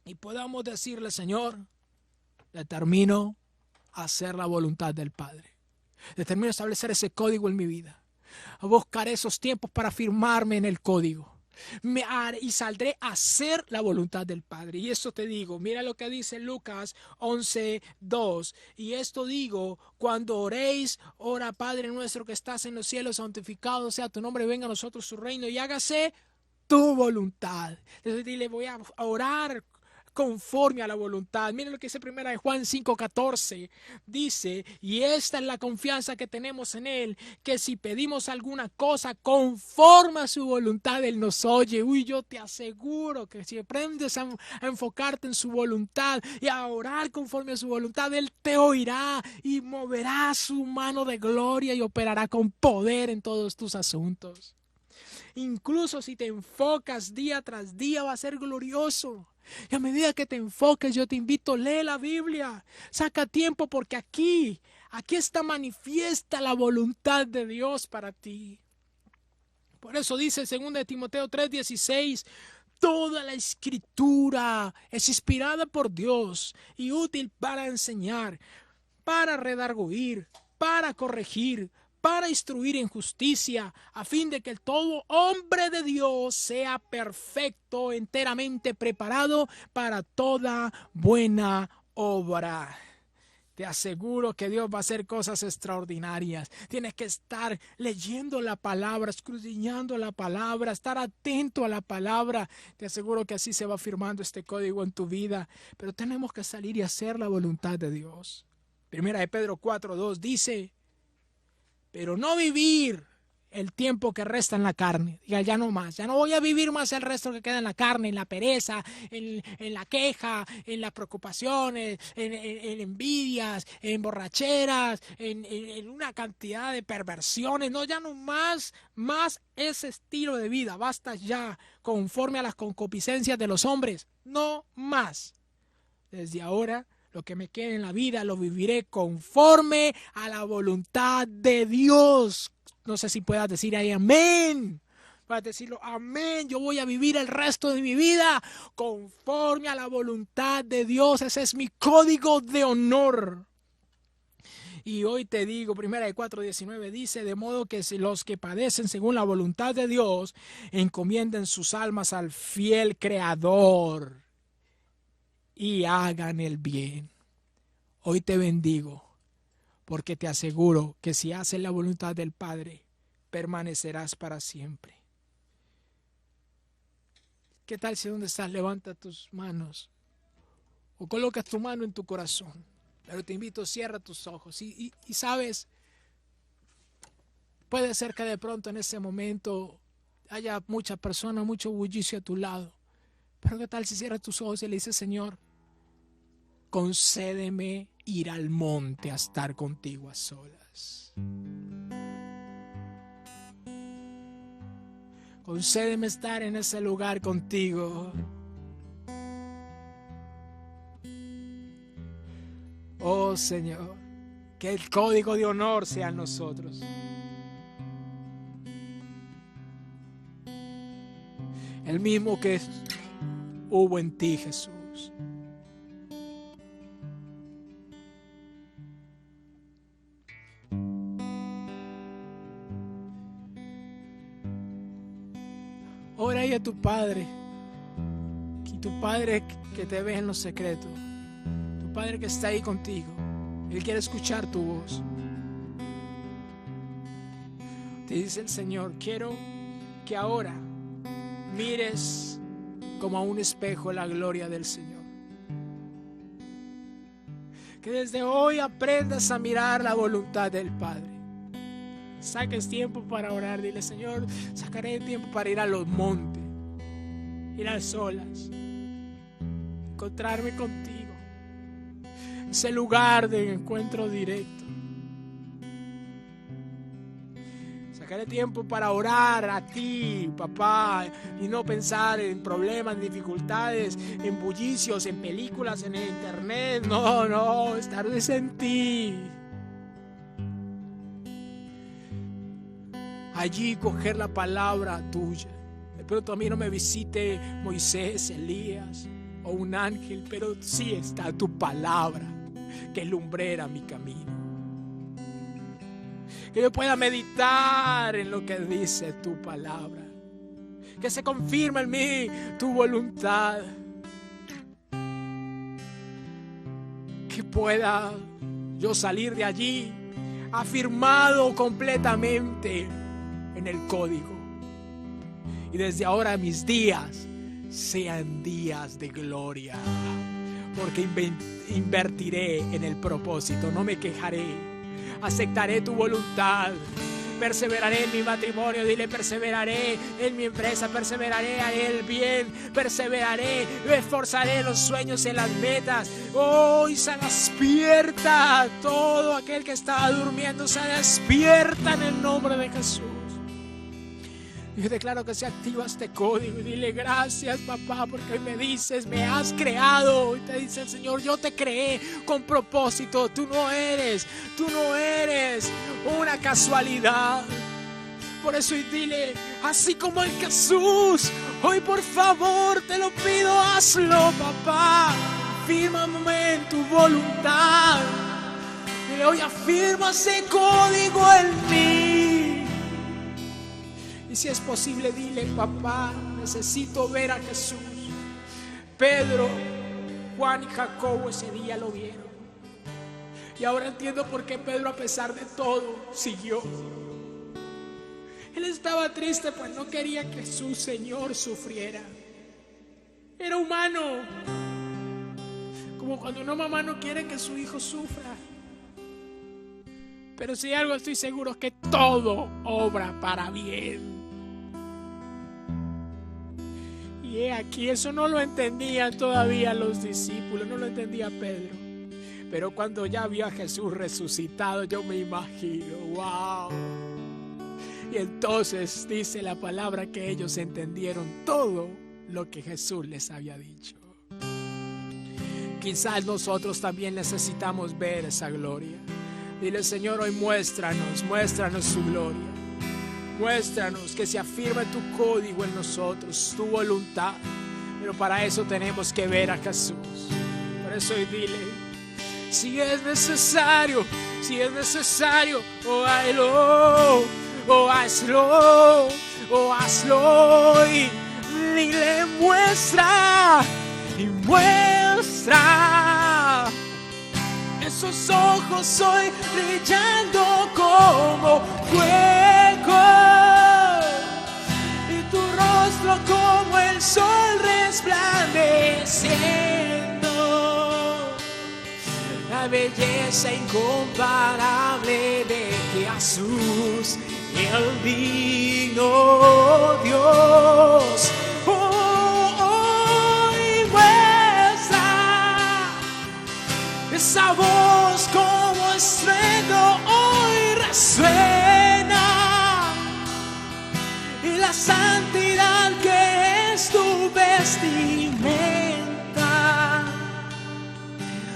y podamos decirle: Señor, determino hacer la voluntad del Padre. Determino establecer ese código en mi vida. Buscaré esos tiempos para firmarme en el código. Y saldré a hacer la voluntad del Padre. Y esto te digo, mira lo que dice Lucas 11:2. Y esto digo: cuando oréis, ora Padre nuestro que estás en los cielos, santificado sea tu nombre, venga a nosotros su reino y hágase tu voluntad. Entonces dile: voy a orar conforme a la voluntad. Miren lo que dice Primera de Juan 5:14. Dice: y esta es la confianza que tenemos en Él, que si pedimos alguna cosa conforme a su voluntad, Él nos oye. Uy, yo te aseguro que si aprendes a enfocarte en su voluntad y a orar conforme a su voluntad, Él te oirá y moverá su mano de gloria y operará con poder en todos tus asuntos. Incluso si te enfocas día tras día, va a ser glorioso. Y a medida que te enfoques, yo te invito: lee la Biblia, saca tiempo, porque aquí está manifiesta la voluntad de Dios para ti. Por eso dice 2 Timoteo 3:16: toda la escritura es inspirada por Dios y útil para enseñar, para redarguir, para corregir, para instruir en justicia, a fin de que todo hombre de Dios sea perfecto, enteramente preparado para toda buena obra. Te aseguro que Dios va a hacer cosas extraordinarias. Tienes que estar leyendo la palabra, escudriñando la palabra, estar atento a la palabra. Te aseguro que así se va firmando este código en tu vida. Pero tenemos que salir y hacer la voluntad de Dios. Primera de Pedro 4:2 dice: pero no vivir el tiempo que resta en la carne. Diga: ya no más, ya no voy a vivir más el resto que queda en la carne, en la pereza, en la queja, en las preocupaciones, en envidias, en borracheras, en una cantidad de perversiones. No, ya no más ese estilo de vida. Basta ya, conforme a las concupiscencias de los hombres. No más. Desde ahora, lo que me quede en la vida lo viviré conforme a la voluntad de Dios. No sé si puedas decir ahí amén. Puedas decirlo: amén. Yo voy a vivir el resto de mi vida conforme a la voluntad de Dios. Ese es mi código de honor. Y hoy te digo, 1 Corintios 4:19 dice: de modo que si los que padecen según la voluntad de Dios encomienden sus almas al fiel Creador y hagan el bien. Hoy te bendigo, porque te aseguro que si haces la voluntad del Padre, permanecerás para siempre. ¿Qué tal si donde estás levanta tus manos o colocas tu mano en tu corazón? Pero te invito: cierra tus ojos y sabes, puede ser que de pronto en ese momento haya muchas personas, mucho bullicio a tu lado. Pero ¿qué tal si cierras tus ojos y le dices: Señor, concédeme ir al monte a estar contigo a solas? Concédeme estar en ese lugar contigo. Oh Señor, que el código de honor sea en nosotros. El mismo que hubo en ti, Jesús. Ora ahí a tu Padre, y tu Padre que te ve en lo secreto, tu Padre que está ahí contigo. Él quiere escuchar tu voz. Te dice el Señor: quiero que ahora mires como a un espejo la gloria del Señor. Que desde hoy aprendas a mirar la voluntad del Padre. Saques tiempo para orar. Dile: Señor, sacaré tiempo para ir a los montes, ir a solas, encontrarme contigo, ese lugar de encuentro directo. Sacaré tiempo para orar a ti, papá, y no pensar en problemas, en dificultades, en bullicios, en películas, en el internet. No, estar en ti. Allí coger la palabra tuya. De pronto a mí no me visite Moisés, Elías o un ángel, pero sí está tu palabra que lumbrera mi camino. Que yo pueda meditar en lo que dice tu palabra. Que se confirme en mí tu voluntad. Que pueda yo salir de allí afirmado completamente en el código. Y desde ahora mis días sean días de gloria. Porque invertiré en el propósito, no me quejaré. Aceptaré tu voluntad. Perseveraré en mi matrimonio. Dile: perseveraré en mi empresa. Perseveraré, haré el bien. Perseveraré, me esforzaré en los sueños, en las metas. Hoy se despierta. Todo aquel que estaba durmiendo se despierta en el nombre de Jesús. Yo declaro que se activa este código. Y dile: gracias, papá, porque hoy me dices, me has creado. Y te dice el Señor: yo te creé con propósito. Tú no eres una casualidad. Por eso hoy dile: así como en Jesús, hoy por favor te lo pido, hazlo, papá. Afírmame en tu voluntad. Dile: hoy afirma ese código en mí. Y si es posible, dile: papá, necesito ver a Jesús. Pedro, Juan y Jacobo ese día lo vieron. Y ahora entiendo por qué Pedro, a pesar de todo, siguió. Él estaba triste, pues no quería que su Señor sufriera. Era humano. Como cuando una mamá no quiere que su hijo sufra. Pero si algo estoy seguro es que todo obra para bien. Y aquí eso no lo entendían todavía los discípulos, no lo entendía Pedro. Pero cuando ya vio a Jesús resucitado, yo me imagino, wow. Y entonces dice la palabra que ellos entendieron todo lo que Jesús les había dicho. Quizás nosotros también necesitamos ver esa gloria. Dile: Señor, hoy muéstranos su gloria. Muéstranos, que se afirme tu código en nosotros, tu voluntad. Pero para eso tenemos que ver a Jesús. Por eso hoy dile: si es necesario, hazlo. Y dile: muestra. Esos ojos hoy brillando como fuego, y tu rostro como el sol resplandeciendo. La belleza incomparable de Jesús, el digno Dios. Esa voz como estruendo hoy resuena, y la la santidad que es tu vestimenta,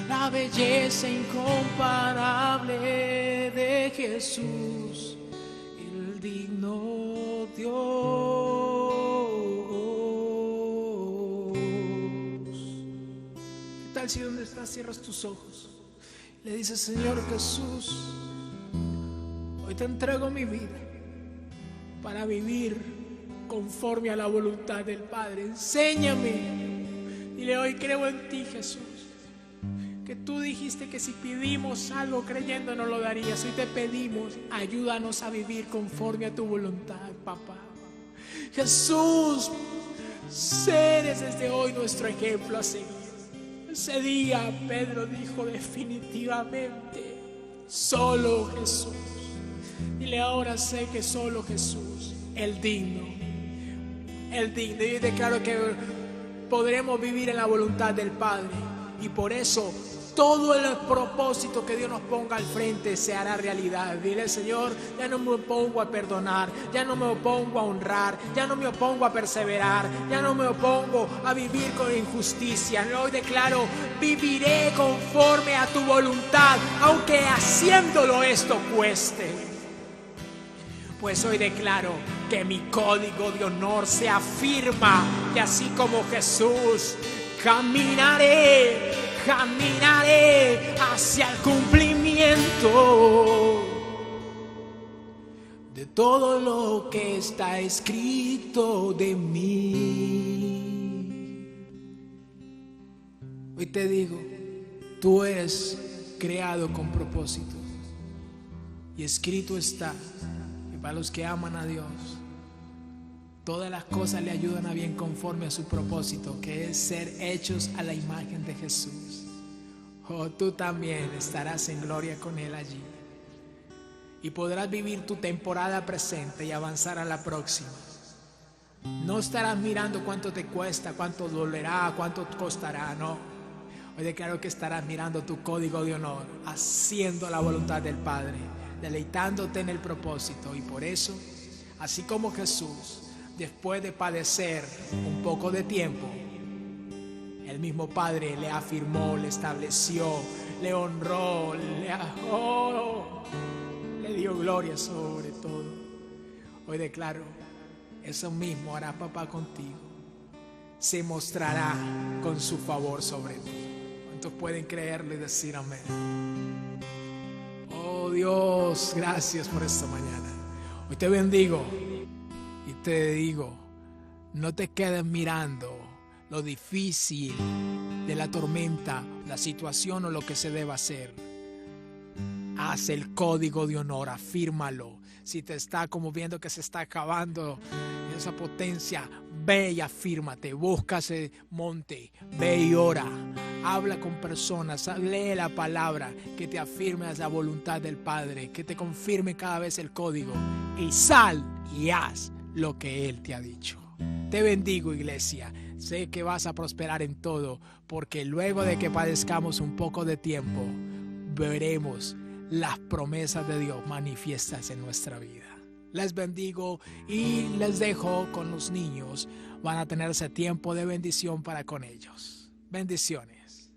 la belleza incomparable de Jesús, el digno Dios. ¿Qué tal si donde estás cierras tus ojos? Le dices: Señor Jesús, hoy te entrego mi vida para vivir conforme a la voluntad del Padre. Enséñame. Dile: hoy creo en ti, Jesús, que tú dijiste que si pedimos algo creyendo nos lo darías. Hoy te pedimos: ayúdanos a vivir conforme a tu voluntad, papá. Jesús, eres desde hoy nuestro ejemplo a seguir. Ese día Pedro dijo definitivamente: solo Jesús. Dile: ahora sé que solo Jesús, el digno. Y declaro que podremos vivir en la voluntad del Padre. Y por eso todo el propósito que Dios nos ponga al frente se hará realidad. Dile: Señor, ya no me opongo a perdonar, ya no me opongo a honrar, ya no me opongo a perseverar, ya no me opongo a vivir con injusticia. Hoy declaro: viviré conforme a tu voluntad, aunque haciéndolo esto cueste. Pues hoy declaro que mi código de honor se afirma, que así como Jesús caminaré hacia el cumplimiento de todo lo que está escrito de mí. Hoy te digo: tú eres creado con propósito, y escrito está que para los que aman a Dios todas las cosas le ayudan a bien conforme a su propósito, que es ser hechos a la imagen de Jesús. Oh, tú también estarás en gloria con Él allí, y podrás vivir tu temporada presente y avanzar a la próxima. No estarás mirando cuánto te cuesta, cuánto dolerá, cuánto costará, no. Hoy declaro que estarás mirando tu código de honor, haciendo la voluntad del Padre, deleitándote en el propósito. Y por eso, así como Jesús, después de padecer un poco de tiempo, el mismo Padre le afirmó, le estableció, le honró, le dio gloria sobre todo. Hoy declaro: eso mismo hará papá contigo. Se mostrará con su favor sobre ti. ¿Cuántos pueden creerlo y decir amén? Oh Dios, gracias por esta mañana. Hoy te bendigo y te digo: no te quedes mirando lo difícil de la tormenta, la situación o lo que se deba hacer. Haz el código de honor, afírmalo. Si te está como viendo que se está acabando esa potencia, ve y afírmate, busca ese monte, ve y ora, habla con personas, lee la palabra que te afirme a la voluntad del Padre, que te confirme cada vez el código, y sal y haz lo que Él te ha dicho. Te bendigo, iglesia. Sé que vas a prosperar en todo, porque luego de que padezcamos un poco de tiempo, veremos las promesas de Dios manifiestas en nuestra vida. Les bendigo y les dejo con los niños. Van a tener ese tiempo de bendición para con ellos. Bendiciones.